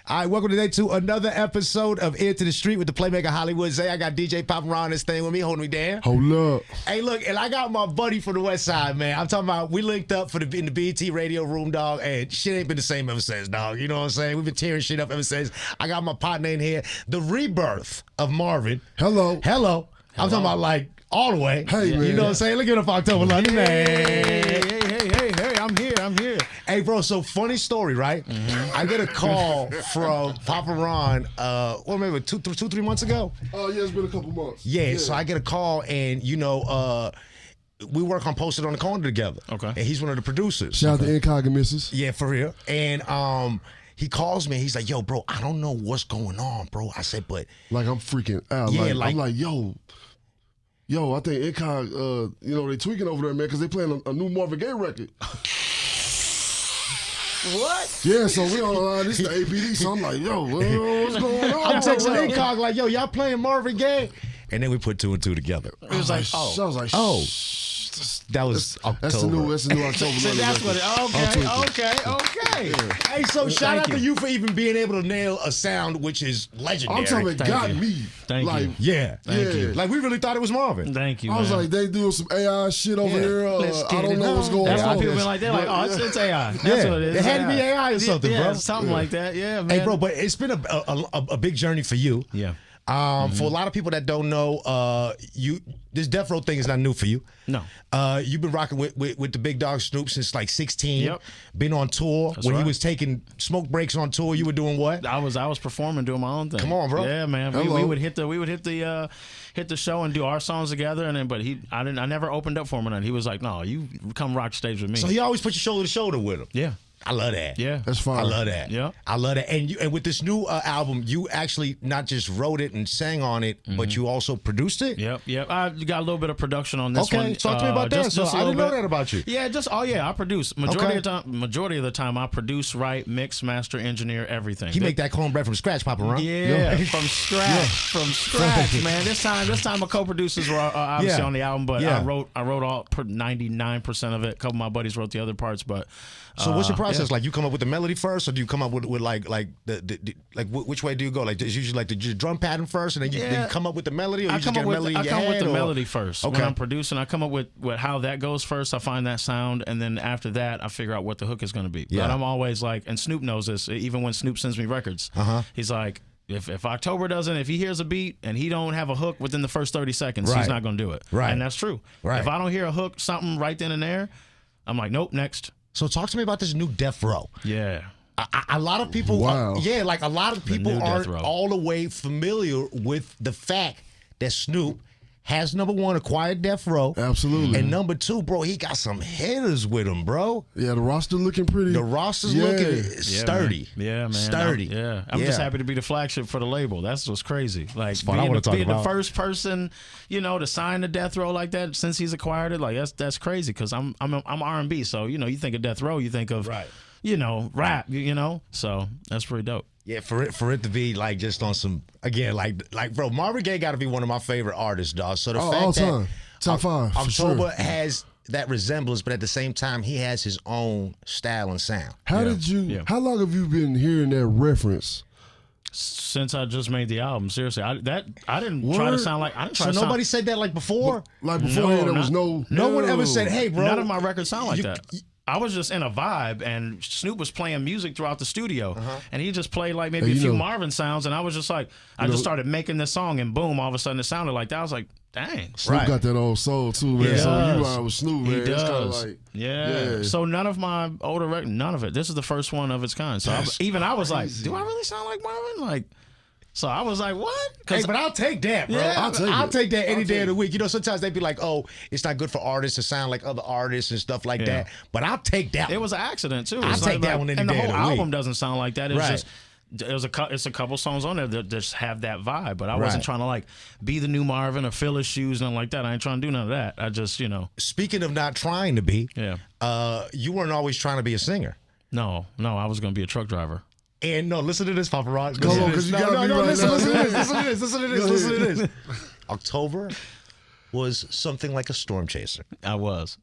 All right, welcome today to another episode of Ear to the Street with the Playmaker Hollywood Zay. I got DJ popping around this thing with me, holding me down. Hold up. Hey, look, and I got my buddy from the West Side, man. I'm talking about, we linked up in the BET radio room, dog, and shit ain't been the same ever since, dog. You know what I'm saying? We've been tearing shit up ever since. I got my partner in here, the rebirth of Marvin. Hello. I'm talking about like all the way. Hey, man. You know what I'm saying? Look at it for October London, man. Hey, I'm here. Hey, bro, so funny story, right? Mm-hmm. I get a call from Papa Ron, maybe 3 months ago? Oh, yeah, it's been a couple months. Yeah, so I get a call, and, you know, we work on Posted on the Corner together. Okay. And he's one of the producers. Shout out to Incog and Mrs. Yeah, for real. And he calls me, he's like, yo, bro, I don't know what's going on, bro. I said, but... Like, I'm freaking out. Yeah, I'm like, yo, I think Incog, they tweaking over there, man, because they playing a new Marvin Gaye record. What? Yeah, so we on this is the APD, so I'm like, yo, what's going on? I'm texting Incog like, yo, y'all playing Marvin Gaye? And then we put 2 and 2 together. It was like, I was like, that was October. That's the new October. So that's what okay. Yeah. Hey, so shout out to you for even being able to nail a sound which is legendary. I'm talking about got me. Thank you. Yeah. Thank you. Like, we really thought it was Marvin. Thank you, I was like, they doing some AI shit over here. I don't know what's going on. That's why people been like that. Like, oh, it's AI. That's what it is. It had to be AI or something, bro. Something like that. Yeah, man. Hey, bro, but it's been a big journey for you. Yeah. For a lot of people that don't know, this death row thing is not new for you. No. You've been rocking with the big dog Snoop since like 16. Yep. Been on tour. That's when right. he was taking smoke breaks on tour, you were doing what? I was performing, doing my own thing. Come on, bro. Yeah, man. We would hit the show and do our songs together, and then I never opened up for him, and he was like, no, you come rock stage with me. So he always put you shoulder to shoulder with him. Yeah. I love that. Yeah, that's fine. I love that. Yeah, I love that. And with this new album, you actually not just wrote it and sang on it, but you also produced it. Yep. I got a little bit of production on this one. Okay, talk to me about that. So I didn't know that about you. Yeah, I produce. Majority of the time, I produce, write, mix, master, engineer, everything. He make that cornbread from scratch, Papa Ron. Yeah, from scratch, man. This time my co-producers were obviously on the album, but I wrote all 99% of it. A couple of my buddies wrote the other parts, but. So what's your process like? You come up with the melody first, or do you come up with like which way do you go? Like, it's usually like the drum pattern first, and then you come up with the melody, or you just get a melody in your head? I come with the melody first. Okay. When I'm producing, I come up with how that goes first. I find that sound, and then after that, I figure out what the hook is going to be. Yeah. But I'm always like, and Snoop knows this. Even when Snoop sends me records, he's like, if October if he hears a beat and he don't have a hook within the first 30 seconds, he's not going to do it. Right. And that's true. Right. If I don't hear a hook, something right then and there, I'm like, nope, next. So talk to me about this new death row. Yeah. A lot of people, wow. A lot of people aren't all the way familiar with the fact that Snoop has, number one, acquired death row. Absolutely. And number two, bro, he got some hitters with him, bro. Yeah, the roster looking pretty. The roster's looking sturdy. Man. Sturdy. I'm just happy to be the flagship for the label. That's what's crazy. Like being the first person, to sign the death row like that since he's acquired it. Like that's crazy because I'm R&B, so you think of death row, you think of rap, so that's pretty dope. Yeah, for it to be like just on some, again, like bro, Marvin Gaye got to be one of my favorite artists, dog. So the fact that top 5 October has that resemblance, but at the same time he has his own style and sound. How long have you been hearing that reference? Since I just made the album, seriously, I didn't try to sound like nobody said that like before. Like before, there was no one ever said, "Hey, bro." None of my records sound like that. I was just in a vibe, and Snoop was playing music throughout the studio, and he just played like maybe a few Marvin sounds, and I was just like, I just started making this song, and boom, all of a sudden it sounded like that. I was like, dang. Snoop got that old soul too, man. So you ride with Snoop, man. He does. It's kind of like, yeah. So none of my older records, none of it. This is the first one of its kind. So I was like, do I really sound like Marvin? Like. So I was like, what? Hey, but I'll take that, bro. Yeah, I'll take that any day of the week. Sometimes they'd be like, oh, it's not good for artists to sound like other artists and stuff like that. But I'll take that. It was an accident, too. I'll take that one any day of the week. And the whole album doesn't sound like that. It's just... It's a couple songs on there that just have that vibe, but I wasn't trying to like be the new Marvin or fill his shoes, nothing like that. I ain't trying to do none of that. I just, Speaking of not trying to be, you weren't always trying to be a singer. No, I was going to be a truck driver. And no, listen to this, Papa Rod. Listen to this. October was something like a storm chaser. I was.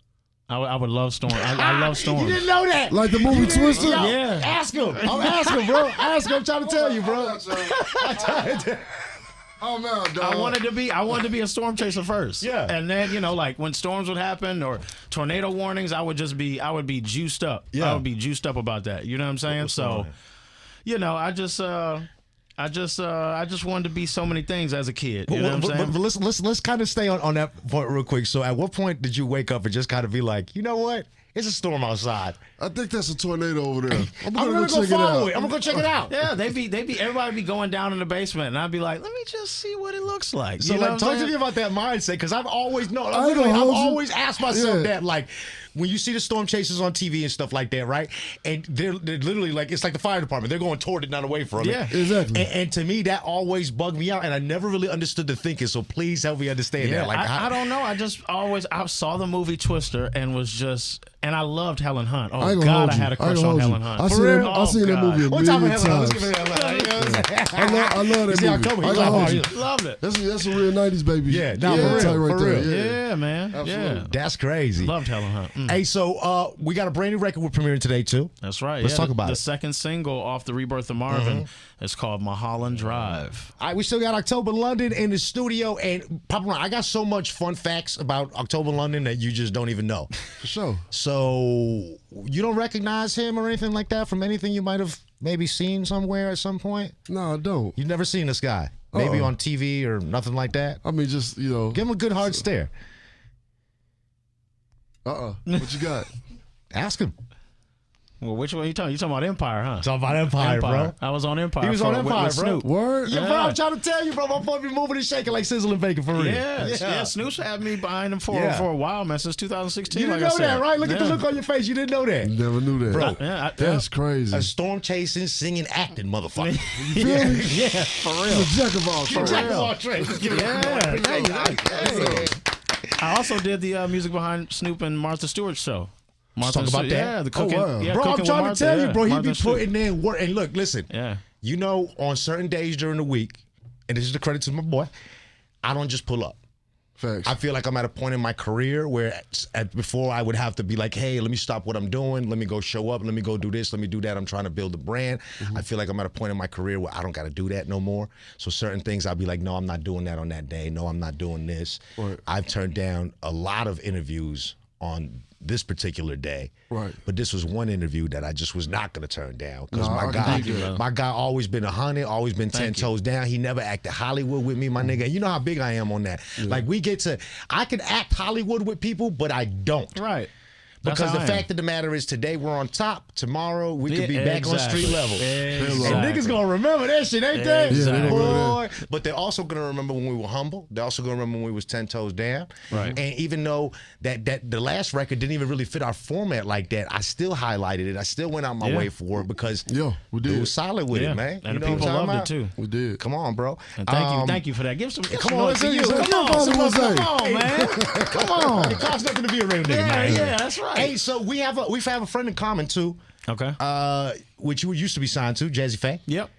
I would love Storm. I love Storm. You didn't know that. Like the movie Twister? Yo, Yeah. Ask him. I'm asking, bro. Ask him. I'm trying to tell you, bro. I'm trying to tell you. Oh man, dog. I wanted to be a storm chaser first. Yeah. And then, like when storms would happen or tornado warnings, I would be juiced up. Yeah. I would be juiced up about that. You know what I'm saying? So, I just wanted to be so many things as a kid. You know what I'm saying? But let's kind of stay on that point real quick. So at what point did you wake up and just kind of be like, you know what? It's a storm outside. I think that's a tornado over there. I'm gonna go follow it. I'm gonna go check it out. Yeah, everybody be going down in the basement, and I'd be like, let me just see what it looks like. So You know like, what talk I'm to saying? me about that mindset, because I've always known. I Literally, know, I've Jose. always asked myself Yeah. that, like, when you see the storm chasers on TV and stuff like that, right? And they're literally like, it's like the fire department. They're going toward it, not away from Yeah. it. Exactly. And to me, that always bugged me out, and I never really understood the thinking. So please help me understand Yeah, that. Like, I don't know. I saw the movie Twister and and I loved Helen Hunt. I Oh ain't gonna God, hold I you. had a I crush ain't on gonna Helen hold Hunt. you. For real? I seen that God. movie a what time million of Helen? Let's times. give it a Helen. You know what I'm saying? I love that See, movie. October, I he's can like, hold oh, you. Loved it. That's a real 90s baby. Yeah, no, for real, tight right for there. real. Yeah, man. Absolutely. Yeah. That's crazy. Loved Helen Hunt. Hey, so we got a brand new record we're premiering today too. That's right. Let's talk about the it. second single off the Rebirth of Marvin is called Mulholland Drive. All right, we still got October London in the studio, and Papa Ron, I got so much fun facts about October London that you just don't even know. For sure. So you don't recognize him or anything like that from anything you might have maybe seen somewhere at some point? No, I don't. You've never seen this guy? Maybe on TV or nothing like that? I mean, just, Give him a good hard stare. What you got? Ask him. Well, which one are you talking? You talking about Empire, huh? Talk about Empire, bro. I was on Empire. He was on with Empire, bro. Snoop. Word? Yeah, bro, I'm trying to tell you, bro. My boy be moving and shaking like sizzling bacon for real. Yeah. Snoop's had me behind him for a while, man, since 2016. You didn't like know I said. that, right? Look at the look on your face. You didn't know that. Never knew that. Bro, That's crazy. A storm chasing, singing, acting motherfucker. Yeah, For real. He's a jack of all trades. Jack of all trades. Give it I also did the music behind Snoop and Martha Stewart's show. Let's talk about that. Yeah, the cooking. wow. Yeah, Bro, I'm Cooking with trying Martha, to tell you, yeah. bro. He Martha be and Snoop. putting in work. And look, listen. Yeah. You know, on certain days during the week, and this is the credit to my boy, I don't just pull up. Facts. I feel like I'm at a point in my career where before I would have to be like, hey, let me stop what I'm doing. Let me go show up. Let me go do this. Let me do that. I'm trying to build a brand. I feel like I'm at a point in my career where I don't got to do that no more. So certain things I'll be like, no, I'm not doing that on that day. No, I'm not doing this. Right. I've turned down a lot of interviews on this particular day. Right. But this was one interview that I just was not going to turn down because No, I can dig that. my guy always been 100, always been 10 toes down. He never acted Hollywood with me, my nigga. You know how big I am on that. Like I can act Hollywood with people, but I don't. Right. That's Because how the I am. fact of the matter is today we're on top. Tomorrow we could be back on Exactly. street level. Exactly. And niggas gonna remember that shit, ain't they? Exactly. Yeah, they gonna Boy. But they're also gonna remember when we were humble. They're also gonna remember when we was 10 toes down. Right. And even though that the last record didn't even really fit our format like that, I still highlighted it. I still went out my way for it because Yo, we it did. was solid with Yeah. it, man. And You the know what people I'm loved talking it about? too. We did. Come on, bro. And thank you for that. Give some. Come on, to you. come Come on, on, Jose. come on, man. Come on. It costs nothing to be a real nigga, man. Yeah, that's right. Hey, so we have a friend in common too, Okay. which you used to be signed to, Jazzy Faye. Yep,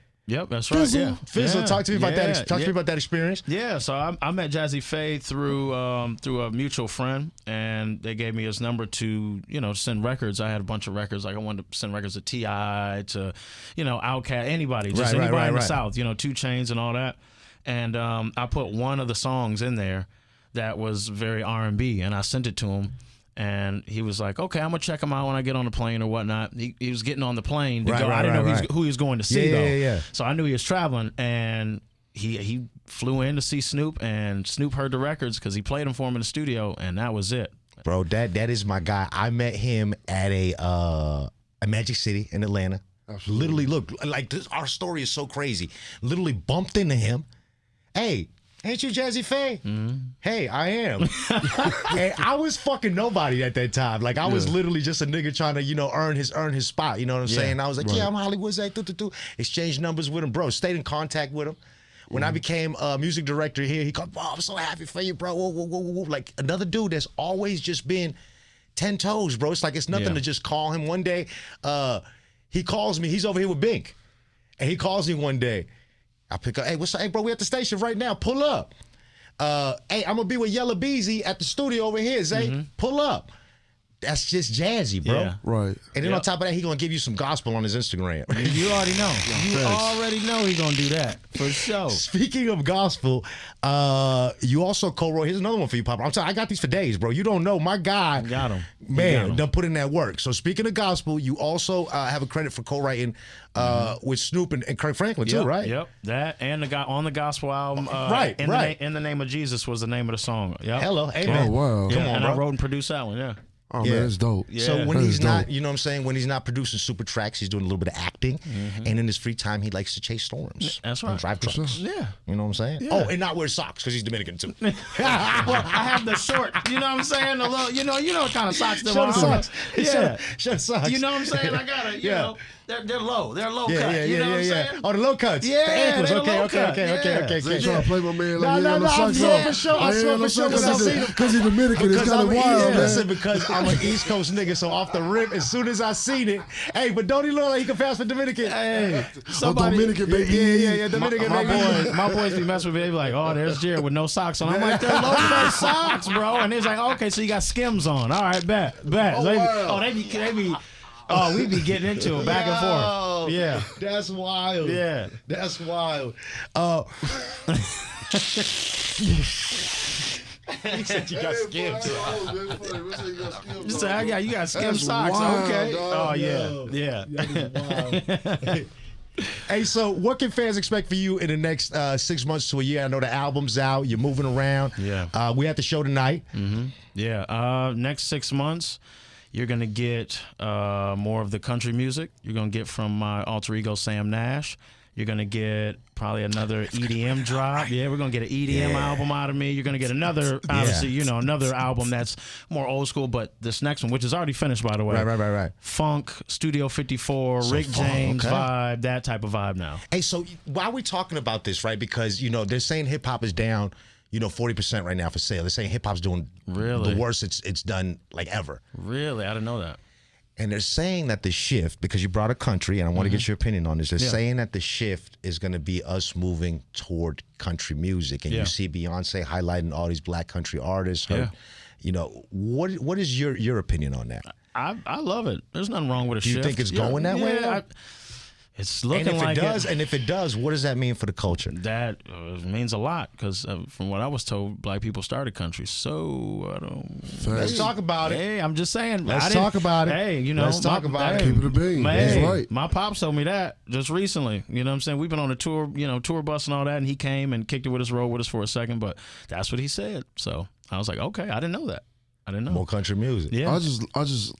that's right. Yeah. Fizzle, Yeah. talk to me about that. Talk to Yeah. me about that experience. Yeah, so I met Jazzy Faye through a mutual friend, and they gave me his number to send records. I had a bunch of records. Like I wanted to send records to T.I., to Outkast, anybody, just anybody in the South. 2 Chainz and all that. And I put one of the songs in there that was very R&B, and I sent it to him. And he was like, okay, I'm going to check him out when I get on the plane or whatnot. He was getting on the plane to go. I didn't know who he was going to see, though. Yeah. So I knew he was traveling, and he flew in to see Snoop, and Snoop heard the records because he played them for him in the studio, and that was it. Bro, that is my guy. I met him at a Magic City in Atlanta. Absolutely. Literally, look, like this, our story is so crazy. Literally bumped into him. Hey, ain't you Jazzy Faye? Hey, I am. And I was fucking nobody at that time. Like I was literally just a nigga trying to, earn his spot. You know what I'm saying? I was like, yeah, I'm Hollywood Zay. Exchanged numbers with him, bro. Stayed in contact with him. When I became a music director here, he called, oh, I'm so happy for you, bro. Whoa, whoa, whoa, whoa. Like another dude that's always just been 10 toes, bro. It's like it's nothing to just call him. One day, he calls me. He's over here with Bink. And he calls me one day. I pick up, hey, what's up? Hey, bro, we at the station right now. Pull up. Hey, I'm going to be with Yella Beezy at the studio over here, Zay. Pull up. that's just jazzy, bro. Yeah. Right. And then on top of that, he gonna give you some gospel on his Instagram. You already know. You already know he gonna do that for sure. Speaking of gospel, you also co-wrote. Here's another one for you, Papa. I'm telling you, I got these for days, bro. You don't know, my guy. Got him. Man, done put in that work. So speaking of gospel, you also have a credit for co-writing with Snoop and Kirk Franklin too, right? Yep. That and the guy on the gospel album. Right. In the Name of Jesus was the name of the song. Yep. Hello, amen. Oh, wow. Come on, and bro. I wrote and produced that one. Yeah. Oh, man, that's dope. Yeah. So when That he's is not, dope. you know what I'm saying, when he's not producing super tracks, he's doing a little bit of acting, and in his free time, he likes to chase storms. That's right. And drive trucks. Yeah. You know what I'm saying? Yeah. Oh, and not wear socks because he's Dominican too. Well, I have the short. You know what I'm saying? The little. You know what kind of socks them Show are. the socks. Yeah. Show the socks. You know what I'm saying? I gotta. You know. They're low. They're low cut. Yeah, you know what I'm yeah. saying? Oh, the low cuts. Yeah, the ankles. they're Okay, low okay, cut. okay, Yeah. okay, okay, They okay. trying to play my man like No, he no, ain't no, got no I'm socks sure on. for sure. I Like, he swear ain't no for sure, socks 'cause I've on. seen him. Because he's Dominican, it's Because kind I'm of an wild, man. listen, because I'm an East Coast nigga, so off the rip, as soon as I seen it, hey, but don't he look like he can pass for Dominican? Hey, I'm Dominican, baby. Yeah, Dominican, baby. My boys be messing with me. They be like, "Oh, there's Jared with no socks on." I'm like, "They're low cut socks, bro." And he's like, "Okay, so you got Skims on. All right, bet." Oh, wow. They be. Oh, we be getting into it back and forth. Yeah. That's wild. Yeah. That's wild. He said you got skims. You say, you got Skim That's socks. wild, Okay. dog. Oh, yeah. Hey, so what can fans expect for you in the next 6 months to a year? I know the album's out. You're moving around. Yeah. We had the show tonight. Yeah. Next 6 months, you're going to get more of the country music. You're going to get from my alter ego, Sam Nash. You're going to get probably another EDM drop. Yeah, we're going to get an EDM album out of me. You're going to get another, obviously, another album that's more old school. But this next one, which is already finished, by the way. Right. Funk, Studio 54, Rick James vibe, that type of vibe now. Hey, so why are we talking about this, right? Because, they're saying hip hop is down, 40% right now for sale. They're saying hip hop's doing the worst it's done like ever. Really? I didn't know that. And they're saying that the shift, because you brought a country, and I want to get your opinion on this, they're saying that the shift is going to be us moving toward country music. And you see Beyonce highlighting all these black country artists. What is your opinion on that? I love it. There's nothing wrong with a Do you shift. think it's going that way? It's looking and if like it does, and if it does, what does that mean for the culture? That means a lot because from what I was told, black people started country. So I don't. Let's talk about it. Hey, I'm just saying. Let's talk about it. Hey, let's talk about it. Keep it a bean. Hey, That's right. My pops told me that just recently. You know what I'm saying? We've been on a tour, tour bus and all that, and he came and kicked it with us, rode with us for a second, but that's what he said. So I was like, okay, I didn't know that. I didn't know. More country music. Yeah. I just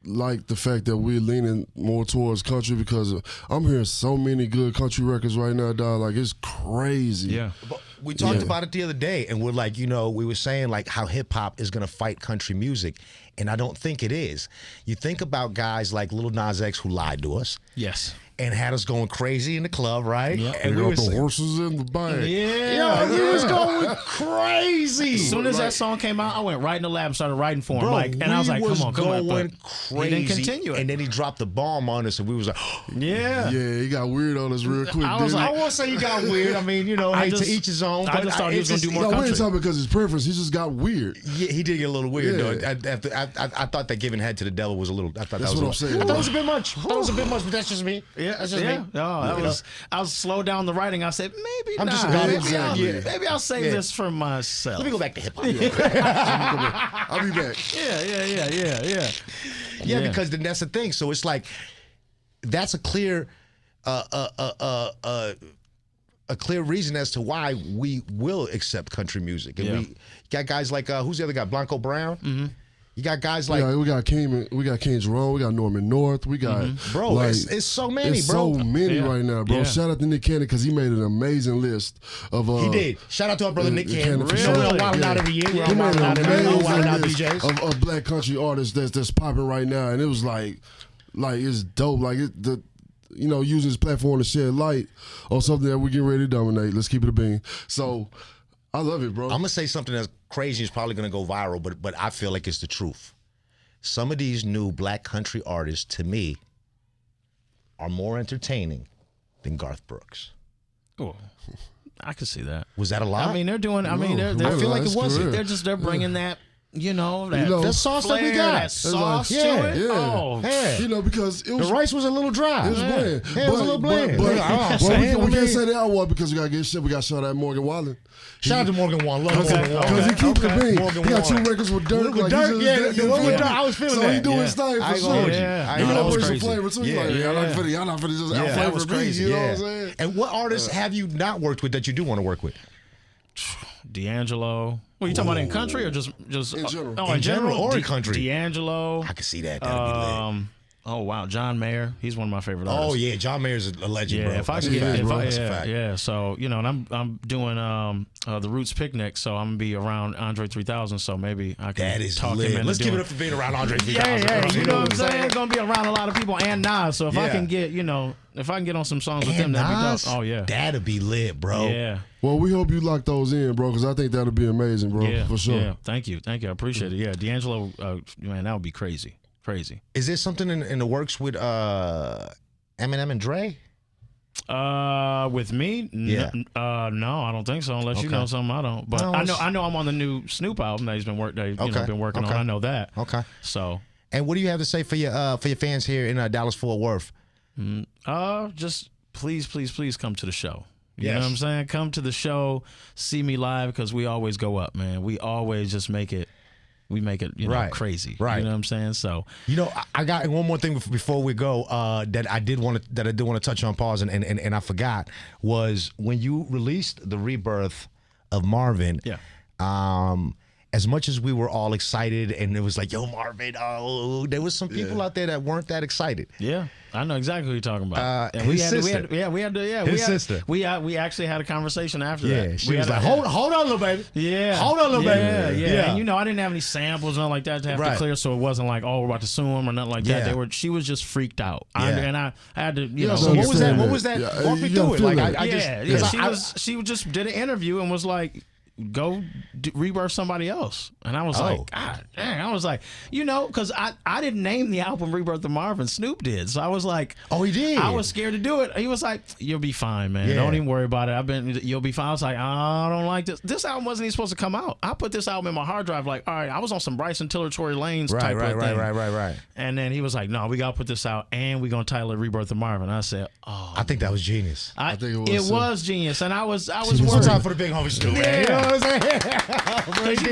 like the fact that we're leaning more towards country because I'm hearing so many good country records right now, dog. Like, it's crazy. Yeah. But we talked about it the other day, and we're like, we were saying like how hip hop is gonna fight country music, and I don't think it is. You think about guys like Lil Nas X who lied to us. Yes. And had us going crazy in the club, right? Yep. And They we got was the horses in the bag. Yeah. you was going crazy. As soon as that song came out, I went right in the lab and started writing for him. Bro, and I was like, come on. going But crazy. he didn't continue it. And then he dropped the bomb on us, and we was like, Yeah. Yeah, he got weird on us real quick. I was didn't he? I won't say you got weird. I mean, hey, to each his own. I But just thought he was it's gonna do just- more No, we ain't country. talking because his preference. He just got weird. Yeah, he did get a little weird Yeah. though. I thought that giving head to the devil was a little. I thought That's that was what a I'm little, saying. I thought it was a bit much. I thought it was a bit much, but that's just me. That's just me. No, I was slow down the writing. I said maybe I'm not. just- Maybe I'll save this for myself. Let me go back to hip hop. I'll be back. Yeah, because then that's the thing. So it's like that's a clear clear reason as to why we will accept country music. And we got guys like who's the other guy? Blanco Brown. Mm-hmm. You got guys like we got King Jerome, we got Norman North, we got bro. like, it's so many, it's bro. so many right now, bro. Yeah. Shout out to Nick Cannon because he made an amazing list of. He did. Shout out to our brother Nick Cannon. for You sure. know, we're wilding out every year. We're He made wilding an out every year. amazing Wilding out list DJs. of black country artists that's popping right now, and it was like it's dope. Like using his platform to shed light on something that we're getting ready to dominate. Let's keep it a bean. So I love it, bro. I'm gonna say something that's crazy. It's probably gonna go viral, but I feel like it's the truth. Some of these new black country artists, to me, are more entertaining than Garth Brooks. Oh, I could see that. Was that a lie? I mean, they're doing. I No, mean, I feel like it wasn't. They're bringing that. you know, that the sauce flair, that we got. that sauce like, to it. yeah. Oh, Yeah. Because it was The rice was a little dry. It was bland. Yeah, it was a little bland. But, we can't I say that one because we got to get shit. We got to show that Morgan Wallen. Shout out to Morgan Wallen. Love Morgan Wallen. Because he keeps the beat. Morgan He got 2 Wallen. records with Dirt. With Dirt, the one with Dirt. I was feeling so that. So he doing his thing I for ain't gonna sure. hold you. Yeah. I He ain't gonna gonna bring some crazy. flavor too. He's like, y'all not for this. Yeah, that was crazy. You know what I'm saying? And what artists have you not worked with that you do want to work with? D'Angelo. What, you talking about in country or just In general. Oh, In general or in country? D'Angelo. I can see that. That'd be lit. Oh wow, John Mayer. He's one of my favorite artists. Oh yeah, John Mayer's a legend, Yeah, bro. if I That's can a get, fact, if bro. I, That's a yeah, fact. yeah. So you know, and I'm doing the Roots picnic, so I'm gonna be around Andre 3000. So maybe I can That is talk him lit. into Let's give doing- it up for being around Andre 3000. Yeah, you know what I'm saying? Gonna be around a lot of people and Nas. So if I Yeah. can get, if I can get on some songs with them, And that'd be Nas, dope. Oh yeah, that'd be lit, bro. yeah. Well, we hope you lock those in, bro, because I think that'll be amazing, bro. Yeah, For sure. Yeah, thank you. I appreciate it. Yeah, D'Angelo, man, that would be crazy. Is there something in the works with Eminem and Dre? With me, Yeah. no, I don't think so. Unless you Okay. know something I don't. But No, I know I'm on the new Snoop album that he's been been working on. I know that. Okay. So, And what do you have to say for your fans here in Dallas Fort Worth? just please come to the show. You Yes. know what I'm saying? Come to the show, see me live, because we always go up, man. We always just make it. We make it, Right. crazy. Right. You know what I'm saying? So, I got one more thing before we go that I did want to touch on. Pause and I forgot was when you released the rebirth of Marvin. Yeah. As much as we were all excited and it was like, yo, Marvin, there was some people out there that weren't that excited. yeah, I know exactly what you're talking about. And His sister. His sister. We actually had a conversation after Yeah, that. she We was had like, hold on, little baby. Yeah. Hold on, little baby. Yeah. And I didn't have any samples and nothing like that to have Right. to clear, so it wasn't like, oh, we're about to sue him or nothing like that. Yeah. She was just freaked out. Yeah. I had to, So what was that? understand What that. was that? Yeah, Walk me you through gotta it. feel Like that. I just she just did an interview and was like, go rebirth somebody else. And I was like, God dang. I was like, because I didn't name the album Rebirth of Marvin. Snoop did. So I was like, oh, he did. I was scared to do it. He was like, you'll be fine, man. Yeah. Don't even worry about it. You'll be fine. I was like, I don't like this. This album wasn't even supposed to come out. I put this album in my hard drive like, all right, I was on some Bryson Tiller, Tory Lanez type of thing. Right. And then he was like, no, we got to put this out and we're going to title it Rebirth of Marvin. I said, oh. I think that was genius. I think it was, it too. was genius. And I was One worried. time for the big homie Snoop, man. You know what I'm saying?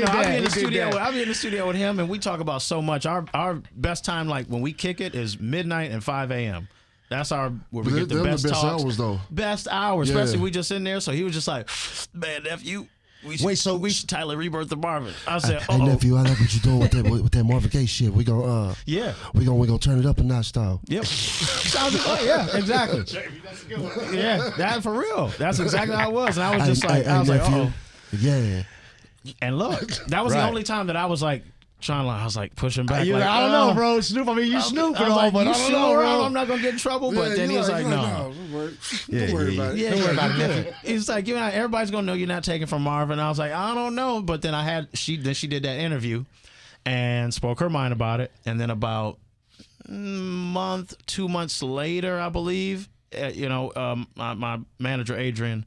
I'll be in the studio with him and we talk about so much. Our best time, like when we kick it, is midnight and 5 a.m. That's where we get the best talks. hours, though. Best hours, Yeah. especially we just in there. So he was just like, man, nephew, we should title it Rebirth of Marvin. I said, Hey nephew, I like what you're doing with that Marvin Gaye shit. We gonna we gonna turn it up a notch, style. Yep. Yeah, exactly. Yeah, that for real. That's exactly how it was. And I was just like, nephew. oh. Yeah. And look, that was the only time that I was like I was like pushing back. You're like, I don't know, bro. Snoop. I mean, you Snoop and all, like, but you I don't sure know, bro. I'm not gonna get in trouble. But then he was like, no. Don't worry about it. Yeah, he's like, everybody's gonna know you're not taking from Marvin. I was like, I don't know. But then she did that interview and spoke her mind about it. And then about 2 months later, I believe, my manager Adrian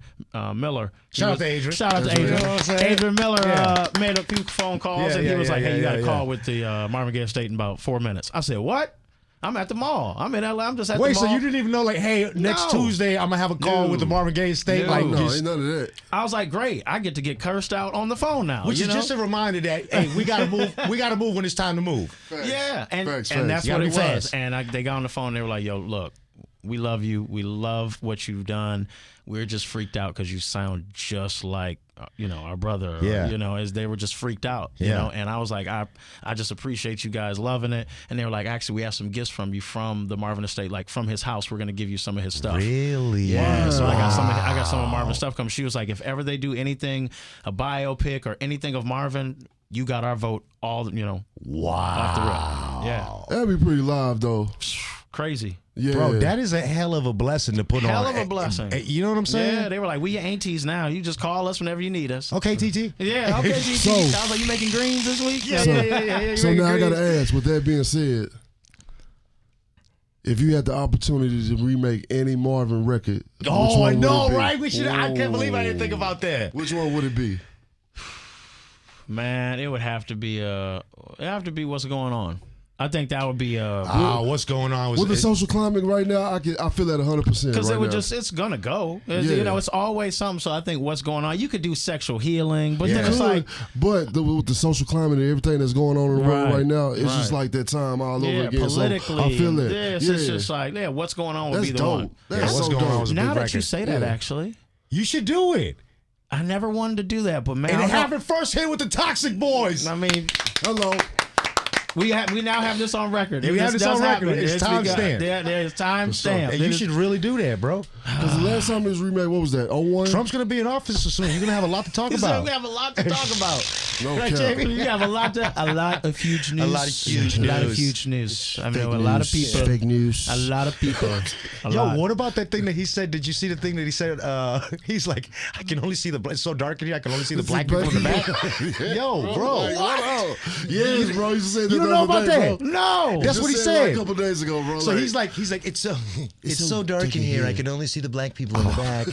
Miller. Shout out to Adrian. Shout out to Adrian. You know what I'm saying? Adrian Miller made a few phone calls and he was like, "Hey, you got to call with the Marvin Gaye estate in about 4 minutes." I said, "What?" I'm at the mall. I'm in LA. I'm just at the mall. Wait, so you didn't even know, like, hey, next Tuesday I'm gonna have a call with the Marvin Gaye estate? No. Like, No, ain't none of that. I was like, great. I get to get cursed out on the phone now. which is just a reminder that hey, we gotta move. We gotta move when it's time to move. Yeah, and Facts. that's You what gotta it be was. fast. And they got on the phone. And they were like, "Yo, look, we love you. We love what you've done. We're just freaked out because you sound just like our brother. Yeah. As they were just freaked out. You Yeah. know, and I was like, I just appreciate you guys loving it. And they were like, actually, we have some gifts from you from the Marvin estate, like from his house. We're gonna give you some of his stuff. Really? Yeah, so I got some of Marvin's stuff coming. She was like, if ever they do anything, a biopic or anything of Marvin, you got our vote. All off the rip. Yeah, That'd be pretty live though. crazy. Yeah. Bro, that is a hell of a blessing to put on. Hell of a blessing. You know what I'm saying? Yeah, they were like, we your aunties now. You just call us whenever you need us. Okay, TT. Yeah, okay, GT. So- I was like, you making greens this week? Yeah. So now I gotta ask, with that being said, if you had the opportunity to remake any Marvin record, which Oh, one I would know, it be? right? I can't believe I didn't think about that. Which one would it be? Man, it would have to be What's Going On. I think that would be what's going on with the social climate right now. I feel that 100%. Because right it's gonna go. It's always something. So I think What's Going On. You could do sexual healing, but then it's like, but with the social climate and everything that's going on in the world right now, it's just like that time all over again. Politically, so I feel it. It's just like, What's Going On would be the dope. one. That's What's so Going On dope. was a big Now that record. you say that, actually, You should do it. I never wanted to do that, but man, And have it first hit with the TOXIK Boys. I mean, Hello. we now have this on record. We have this on record. It's time stamped. There's time stamped. And you should really do that, bro. Because the last time it was remade, what was that? 01? Trump's gonna be in office soon. You're gonna have a lot to talk about. We have a lot to talk about. No Right, cap. Jamie? You have a lot of huge news. A lot of huge news. I mean, Fake a lot of news. people. Fake news. A lot of people. Yo, what about that thing that he said? Did you see the thing that he said? He's like, I can only see it's so dark in here. I can only see the black people in the back. Yo, bro, What? Yes, bro. You said that you don't the know other about day, that? bro. No, that's You what he said said. like a couple days ago, bro. So he's like, it's so dark in here. I can only see the black people in the back.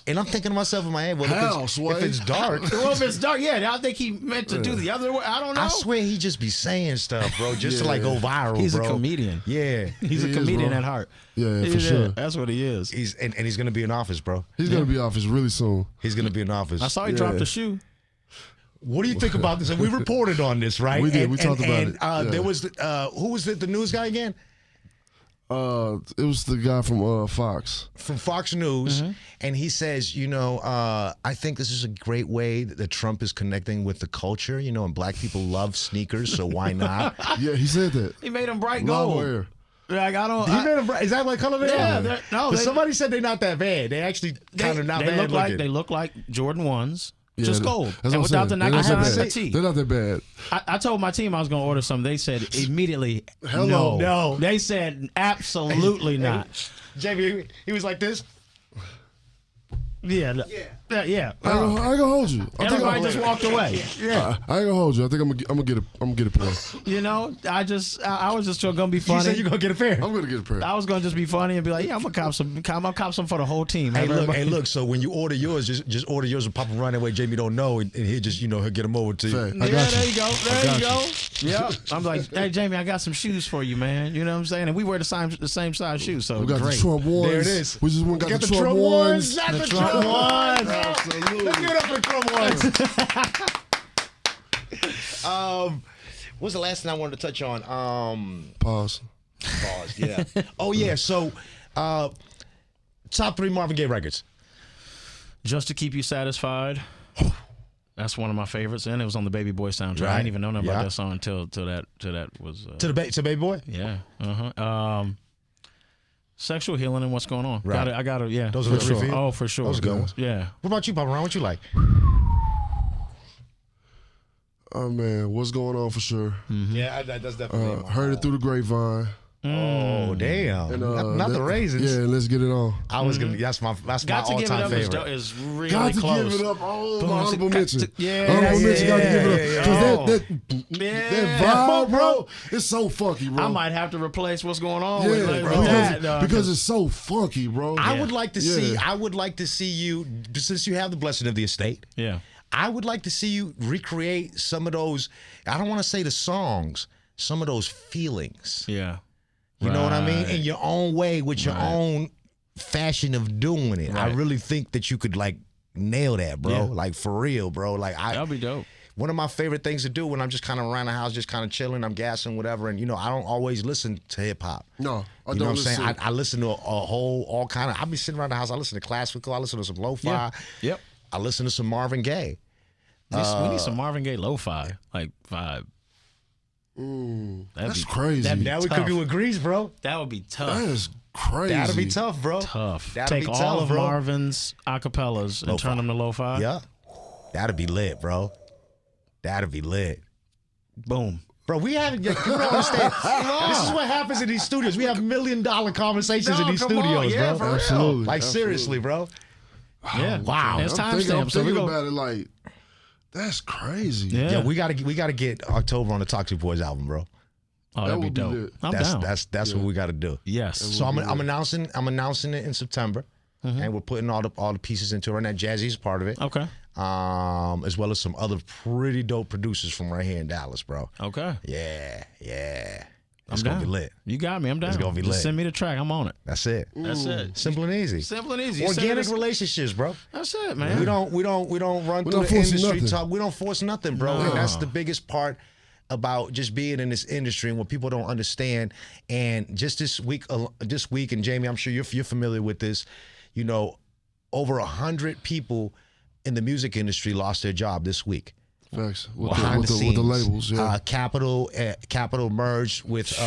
And I'm thinking to myself in my head, well, if it's dark. Well, if it's dark, I think he meant to do the other way. I don't know. I swear he just be saying stuff, bro, just to like go viral. He's bro. a comedian. Yeah, He's a He is, comedian bro. at heart. Yeah, for sure. That's what he is. he's and he's gonna be in office, bro. He's gonna be office really soon. He's gonna be in office. I saw he dropped a shoe. What do you think about this? And we reported on this, right? We did. And, We talked about and, it. Yeah. There was who was the news guy again? It was the guy from Fox. From Fox News, and he says, I think this is a great way that Trump is connecting with the culture, and black people love sneakers, so why not? Yeah, he said that. He made them bright Love gold. wear. Like I don't. He made them, is that what color they Yeah, are? no, But they- somebody said they're not that bad. They actually kind of not they bad looking. They look like Jordan 1s. Yeah, Just gold. that's And what I'm without the saying. They're Nike not that sign bad. T. They're not that bad. I told my team I was going to order some. They said immediately, Hello. no. They said absolutely not. Jamie, he was like this. Yeah. I ain't gonna hold you. Everybody just walked away. Yeah. I ain't gonna hold you. I think I'm gonna get a pair. I was just gonna be You funny. said you're gonna get a pair. I'm gonna get a pair. I was gonna just be funny and be like, yeah, I'm gonna cop some. I'm gonna cop some for the whole team. Hey, Everybody- look. So when you order yours, just order yours and pop them right away. Jamie don't know, and he'll just he'll get them over to you. Fact. Yeah, I got there you. you go. I There you got go. Yeah. I'm like, hey, Jamie, I got some shoes for you, man. You know what I'm saying? And we wear the same size shoes, so We got great. the Trump ones. There it is. We just went got Got the Trump ones. not the Trump Trump ones. ones. Absolutely. Let's give it up for the Trump ones. What's the last thing I wanted to touch on? Pause. Pause. Yeah. Oh yeah. So, top 3 Marvin Gaye records. Just to Keep You Satisfied. That's one of my favorites, and it was on the Baby Boy soundtrack. I Right. didn't even know nothing Yeah. about that song until that was. To Baby Boy. Yeah. Sexual Healing and What's Going On. Right. I got to. Yeah. Those are the for three sure. for you? Oh, for sure. Those are good ones. Yeah. What about you, Papa Ron? What you like? Oh man, what's going on for sure? Yeah, that's definitely. Heard it through the grapevine. Oh damn! And, not the raisins. Yeah, let's get it on. I was gonna. That's my Got to Give It all-time Up favorite. is really Got to close. give it up. Oh, Boom, my honorable got mention. to- yeah, Honorable mention. Got to give it up. 'Cause Yeah. that vibe, bro, it's so funky, bro. I might have to replace What's Going On Yeah, with bro. that. Because it's so funky, bro. I would like to see. Yeah. I would like to see you, since you have the blessing of the estate. Yeah. I would like to see you recreate some of those. I don't want to say the songs. Some of those feelings. Yeah. You know what I mean? Right. In your own way, with your own fashion of doing it. I Right. really think that you could like nail that, bro. Yeah. Like for real, bro. Like That'd be dope. one of my favorite things to do when I'm just kind of around the house, just kind of chilling, I'm gassing, whatever. And I don't always listen to hip hop. No, I You know don't what I'm listen. saying? I listen to a whole, all kind of. I be sitting around the house. I listen to classical. I listen to some lo-fi. Yeah. Yep. I listen to some Marvin Gaye. We need some Marvin Gaye lo-fi like vibe. That's crazy. that'd be Now we tough. cooking with grease, bro. That would be tough. That is crazy. That'll be tough, bro. Tough. That'll Take be all tough, of bro. Marvin's acapellas and Lo-fi. turn them to lo-fi. Yeah, that'll be lit, bro. That'll be lit, Boom. bro. We haven't yet. You don't understand. This is what happens in these studios. We have $1 million conversations in these come on. studios, Yeah, bro. for real. Absolutely. Like seriously, bro. Yeah. Wow. It's I'm thinking timestamps. So we go. about it like, that's crazy. Yeah. Yeah, we gotta get October on the TOXIK Boys album, bro. Oh, That that'd be would be dope. lit. I'm That's down. that's what we got to do. Yes. So I'm announcing it in September, and we're putting all the pieces into it right now. Jazzy's part of it. Okay. as well as some other pretty dope producers from right here in Dallas, bro. Okay. Yeah. I'm It's gonna down. be lit. You got me. I'm down. It's gonna be Just lit. send me the track. I'm on it. That's it. That's it. Simple and easy. Simple and easy. You send me Organic this- relationships, bro. That's it, man. We don't run through don't the force industry nothing. talk. We don't force nothing, bro. No. And that's the biggest part about just being in this industry and what people don't understand. And just this week, and Jamie, I'm sure you're familiar with this. You know, over 100 people in the music industry lost their job this week. Facts. With, Behind the with scenes, the labels, yeah. Capital merged with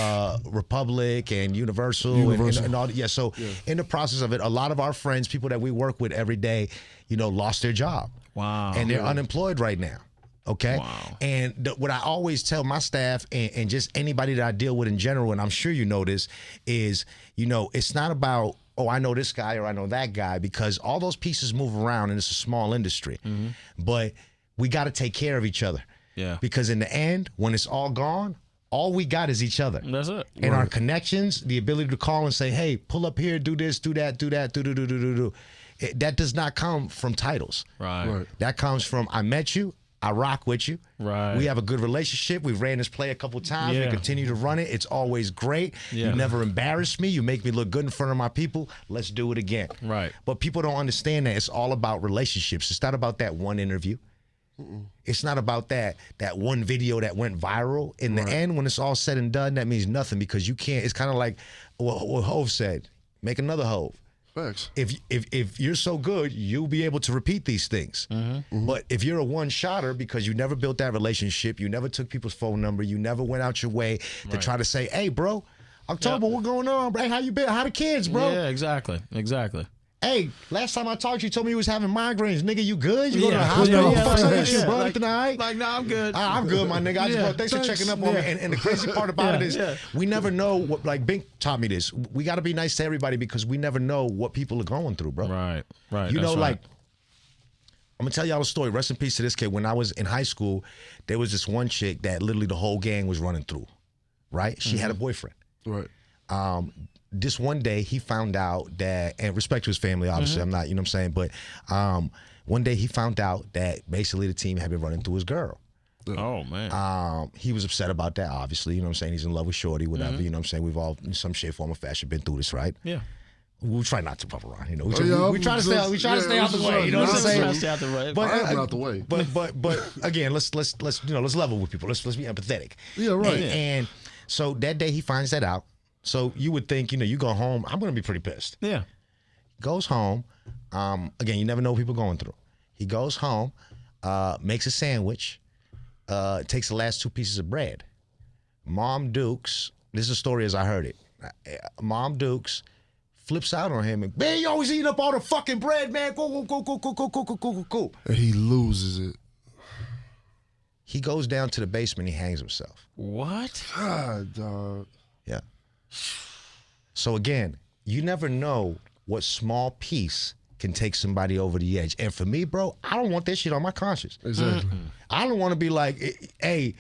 Republic and Universal. And all. Yeah, so in the process of it, a lot of our friends, people that we work with every day, you know, lost their job. Wow. And they're unemployed right now. Okay. Wow. And what I always tell my staff and just anybody that I deal with in general, and I'm sure you know this, is, you know, it's not about, oh, I know this guy or I know that guy, because all those pieces move around and it's a small industry. But we got to take care of each other. Yeah. Because in the end, when it's all gone, all we got is each other. That's it. And our connections, the ability to call and say, hey, pull up here, do this, do that, do that, do. That does not come from titles. Right. That comes from, I met you, I rock with you. Right. We have a good relationship. We've ran this play a couple times. We Yeah. continue to run it. It's always great. Yeah. You never embarrass me. You make me look good in front of my people. Let's do it again. Right. But people don't understand that it's all about relationships. It's not about that one interview. It's not about that one video that went viral. In the end, when it's all said and done, that means nothing, because you can't. It's kind of like what Hov said. Make another Hov. Facts. If you're so good, you'll be able to repeat these things. But if you're a one-shotter because you never built that relationship, you never took people's phone number, you never went out your way to try to say, hey, bro, October, what going on, bro? How you been? How the kids, bro? Yeah, exactly. Hey, last time I talked to you, told me you was having migraines. Nigga, you good? You go to the Yeah. hospital? Yeah. What the fuck's up with Yeah. you, bro? Like- Everything all right? Like, no, I'm good. I'm good, my nigga. I just, bro, thanks for checking up on me. And the crazy part about it is we never know what, like Bink taught me this. We got to be nice to everybody because we never know what people are going through, bro. Right. You know, That's like, right. I'm going to tell y'all a story. Rest in peace to this kid. When I was in high school, there was this one chick that literally the whole gang was running through, right? She had a boyfriend. Right. This one day he found out that, and respect to his family, obviously, I'm not, you know what I'm saying? But one day he found out that basically the team had been running through his girl. Oh, man. He was upset about that, obviously, you know what I'm saying? He's in love with Shorty, whatever, you know what I'm saying? We've all, in some shape, form, or fashion, been through this, right? Yeah. We try not to pop around, you know. We yeah, try to stay out. We try to stay out the way. You know what I'm saying? Stay out the way. But I'm out the way. But again, let's you know, let's level with people. Let's be empathetic. Yeah, right. And so that day he finds that out. So you would think, you know, you go home, I'm gonna be pretty pissed. Yeah. Goes home. Again, you never know what people are going through. He goes home, makes a sandwich, takes the last 2 pieces of bread. Mom Dukes, this is a story as I heard it. Mom Dukes flips out on him and, man, you always eating up all the fucking bread, man. Go. And he loses it. He goes down to the basement, he hangs himself. What? God, dog. Yeah. So again, you never know what small piece can take somebody over the edge. And for me, bro, I don't want that shit on my conscience. Exactly. I don't want to be like, hey,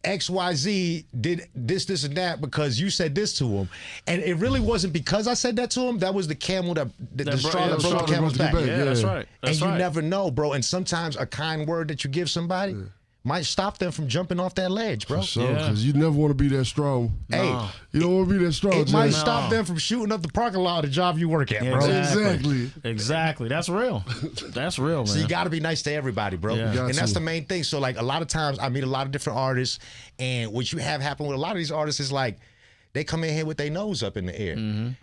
XYZ did this, and that because you said this to him. And it really wasn't because I said that to him. That was the camel the straw that broke the camel's back. Yeah, that's right. And That's you right. never know, bro. And sometimes a kind word that you give somebody might stop them from jumping off that ledge, bro. So, Yeah. because you never want to be that strong. Hey, You don't want to be that strong, it might Jay. stop them from shooting up the parking lot of the job you work at, bro. Exactly. Exactly. That's real. That's real, man. So you got to be nice to everybody, bro. Yeah. Got And that's to. the main thing. So like a lot of times I meet a lot of different artists, and what you have happen with a lot of these artists is like they come in here with their nose up in the air. And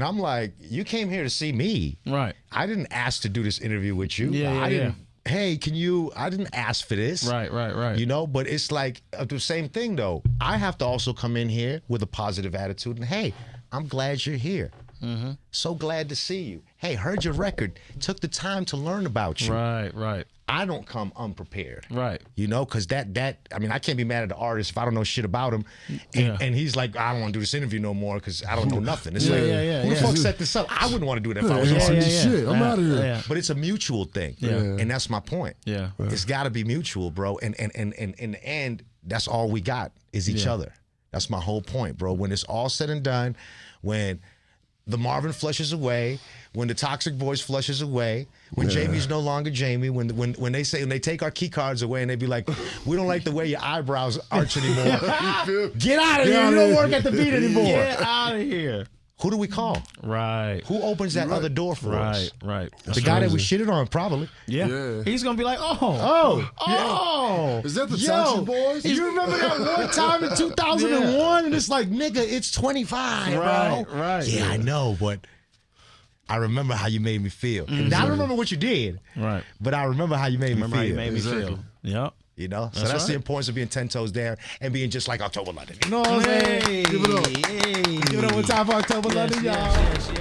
I'm like, you came here to see me. Right. I didn't ask to do this interview with you. Yeah, I yeah, didn't, hey, I didn't ask for this. Right. You know, but it's like the same thing though. I have to also come in here with a positive attitude and hey, I'm glad you're here. So glad to see you. Hey, heard your record. Took the time to learn about you. Right. I don't come unprepared. Right. You know, because that I mean, I can't be mad at the artist if I don't know shit about him. And he's like, I don't want to do this interview no more because I don't know nothing. It's like, who the fuck set this up? I wouldn't want to do it if I was an artist. Shit, I'm out of here. Yeah. But it's a mutual thing. Yeah. And that's my point. Yeah. It's got to be mutual, bro. And in the end, that's all we got is each other. That's my whole point, bro. When it's all said and done, when the Marvin flushes away, when the TOXIK BOYS flushes away, when Jamie's no longer Jamie, when they take our key cards away and they be like, we don't like the way your eyebrows arch anymore. Get out of here. You don't work at the beat anymore. Get out of here. Who do we call? Right. Who opens that other door for us? Right. The guy that we shitted on, probably. Yeah. He's going to be like, oh. Is that the TOXIK BOYS? You remember that one time in 2001? And it's like, nigga, it's 25, bro. Right. Yeah, I know, but I remember how you made me feel. Now, I don't remember what you did. Right. But I remember how you made me feel. How you made me feel. Yep. You know? So That's that's the right. importance of being 10 toes down and being just like October London. You know what I'm saying? Hey. Give it up. Give it up one time for October London, y'all. Yes.